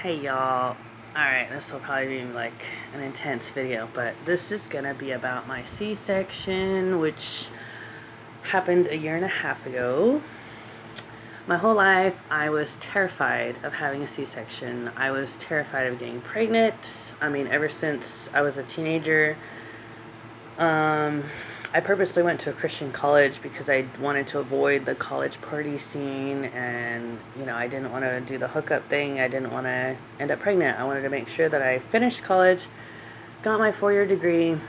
Hey y'all. Alright, this will probably be like an intense video, but this is gonna be about my C-section, which happened a year and a half ago. My whole life, I was terrified of having a C-section. I was terrified of getting pregnant. Ever since I was a teenager. I purposely went to a Christian college because I wanted to avoid the college party scene, and I didn't want to do the hookup thing. I didn't want to end up pregnant. I wanted to make sure that I finished college, got my 4-year degree.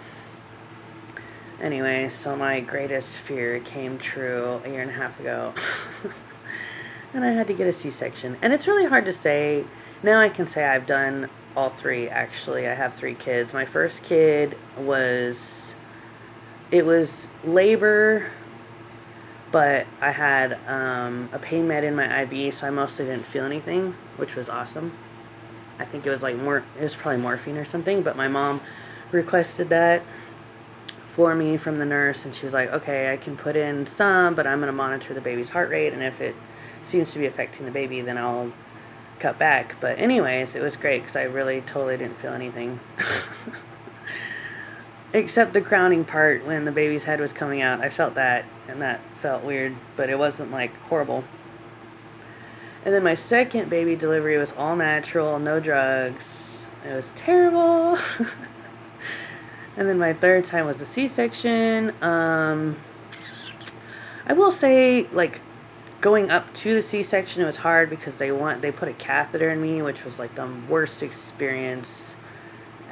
Anyway, so my greatest fear came true a year and a half ago. And I had to get a C-section. And it's really hard to say. Now I can say I've done all three, actually. I have 3 kids. My first kid was labor, but I had a pain med in my IV, so I mostly didn't feel anything, which was awesome. I think it was probably morphine or something, but my mom requested that for me from the nurse, and she was like, okay, I can put in some, but I'm going to monitor the baby's heart rate, and if it seems to be affecting the baby, then I'll cut back. But anyways, it was great because I really totally didn't feel anything. Except the crowning part when the baby's head was coming out. I felt that, and that felt weird, but it wasn't like horrible. And then my second baby delivery was all natural, no drugs. It was terrible. And then my third time was a C-section. I will say, like, going up to the C-section, it was hard because they put a catheter in me, which was like the worst experience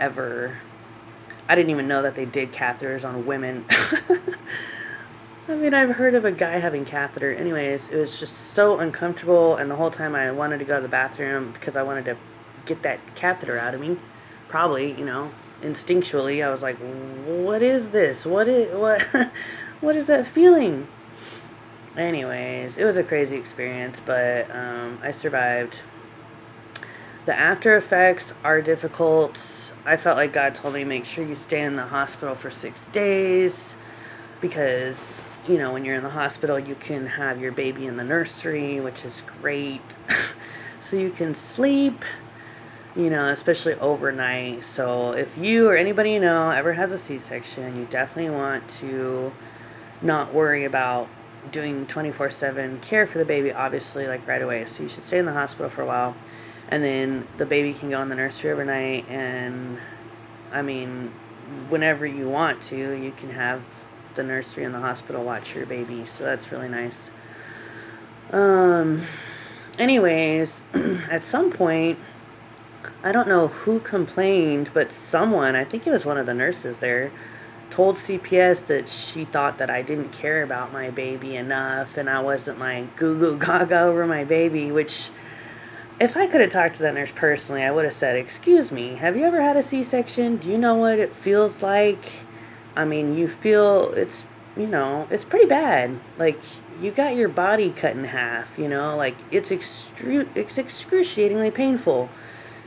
ever. I didn't even know that they did catheters on women. I've heard of a guy having catheter. Anyways, it was just so uncomfortable, and the whole time I wanted to go to the bathroom because I wanted to get that catheter out of me. Probably, instinctually, I was like, what is this? What is that feeling? Anyways, it was a crazy experience, but I survived. The after effects are difficult. I felt like God told me, make sure you stay in the hospital for 6 days, because, when you're in the hospital, you can have your baby in the nursery, which is great. So you can sleep, especially overnight. So if you or anybody ever has a C-section, you definitely want to not worry about doing 24/7 care for the baby, obviously, like right away. So you should stay in the hospital for a while. And then the baby can go in the nursery overnight, and whenever you want to, you can have the nursery and the hospital watch your baby. So that's really nice. Anyways, at some point, I don't know who complained, but someone, I think it was one of the nurses there, told CPS that she thought that I didn't care about my baby enough, and I wasn't like goo goo gaga over my baby, which, if I could have talked to that nurse personally, I would have said, excuse me, have you ever had a C-section? Do you know what it feels like? You feel it's pretty bad. Like, you got your body cut in half, like it's excruciatingly painful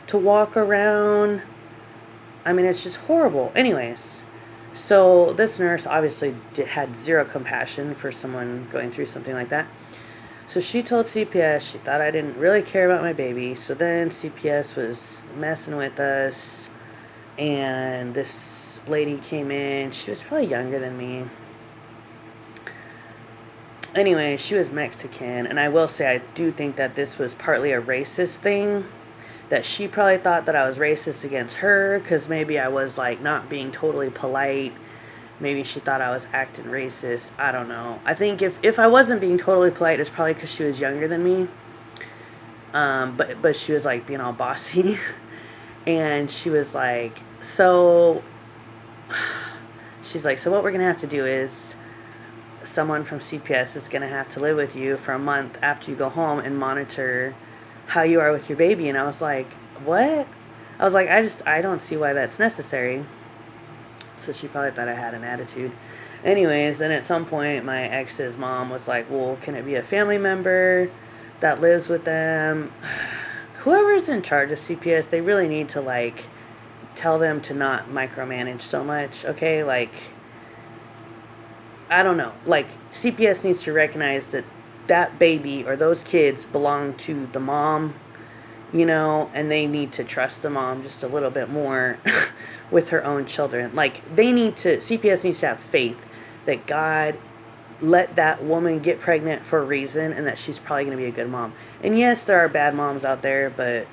to walk around. It's just horrible. Anyways, so this nurse obviously had zero compassion for someone going through something like that. So she told CPS she thought I didn't really care about my baby. So then CPS was messing with us, and this lady came in. She was probably younger than me. Anyway, she was Mexican, and I will say I do think that this was partly a racist thing, that she probably thought that I was racist against her because maybe I was like not being totally polite. Maybe she thought I was acting racist. I don't know. I think if I wasn't being totally polite, it's probably because she was younger than me. But she was like being all bossy. And she was like, she's like, so what we're going to have to do is someone from CPS is going to have to live with you for a month after you go home and monitor how you are with your baby. And I was like, what? I was like, I don't see why that's necessary. So she probably thought I had an attitude. Anyways, then at some point, my ex's mom was like, well, can it be a family member that lives with them? Whoever's in charge of CPS, they really need to, like, tell them to not micromanage so much, okay? Like, I don't know. Like, CPS needs to recognize that that baby or those kids belong to the mom and they need to trust the mom just a little bit more with her own children. Like, CPS needs to have faith that God let that woman get pregnant for a reason and that she's probably going to be a good mom. And yes, there are bad moms out there, but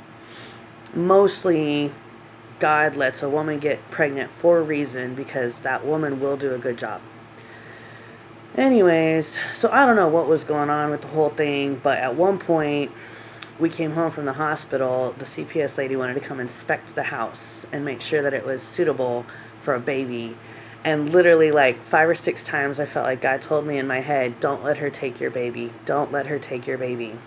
mostly God lets a woman get pregnant for a reason because that woman will do a good job. Anyways, so I don't know what was going on with the whole thing, but at one point we came home from the hospital. The CPS lady wanted to come inspect the house and make sure that it was suitable for a baby. And literally like 5 or 6 times I felt like God told me in my head, don't let her take your baby. Don't let her take your baby.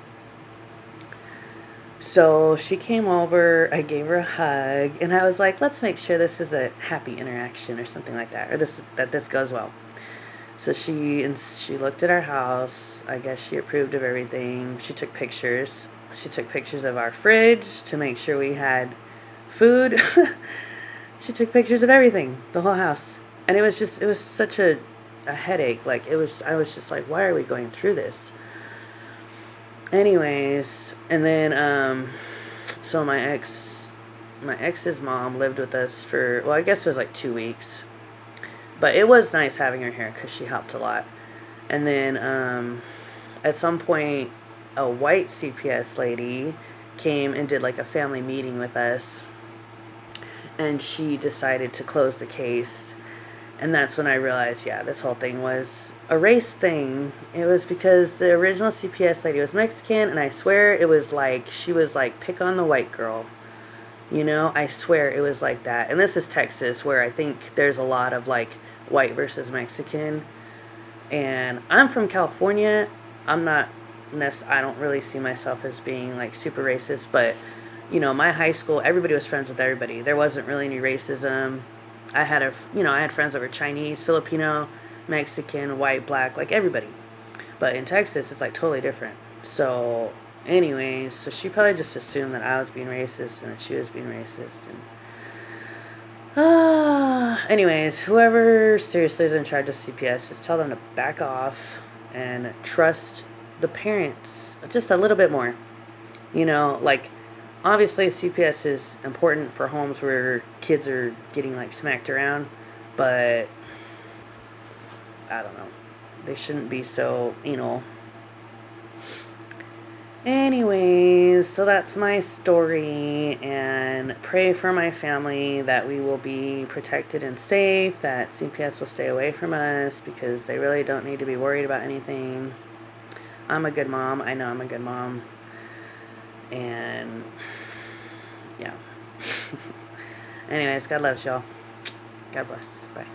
So she came over, I gave her a hug, and I was like, let's make sure this is a happy interaction or something like that, or that this goes well. So she looked at our house. I guess she approved of everything. She took pictures. She took pictures of our fridge to make sure we had food. She took pictures of everything, the whole house. And it was such a headache. Like, I was just like, why are we going through this? Anyways, and then, so my ex's mom lived with us for, well, I guess it was like 2 weeks. But it was nice having her here because she helped a lot. And then, at some point, a white CPS lady came and did like a family meeting with us. And she decided to close the case. And that's when I realized, yeah, this whole thing was a race thing. It was because the original CPS lady was Mexican, and I swear it was like, she was like, pick on the white girl. I swear it was like that. And this is Texas, where I think there's a lot of like white versus Mexican. And I'm from California. I don't really see myself as being like super racist, but my high school, everybody was friends with everybody. There wasn't really any racism. I had friends that were Chinese, Filipino, Mexican, white, black, like everybody. But in Texas, it's like totally different. So, anyways, so she probably just assumed that I was being racist and that she was being racist. And anyways, whoever seriously is in charge of CPS, just tell them to back off and trust the parents just a little bit more. Like, obviously, CPS is important for homes where kids are getting, like, smacked around, but I don't know. They shouldn't be so anal. Anyways, so that's my story, and pray for my family that we will be protected and safe, that CPS will stay away from us, because they really don't need to be worried about anything. I'm a good mom. I know I'm a good mom. And yeah. Anyways, God loves y'all. God bless. Bye.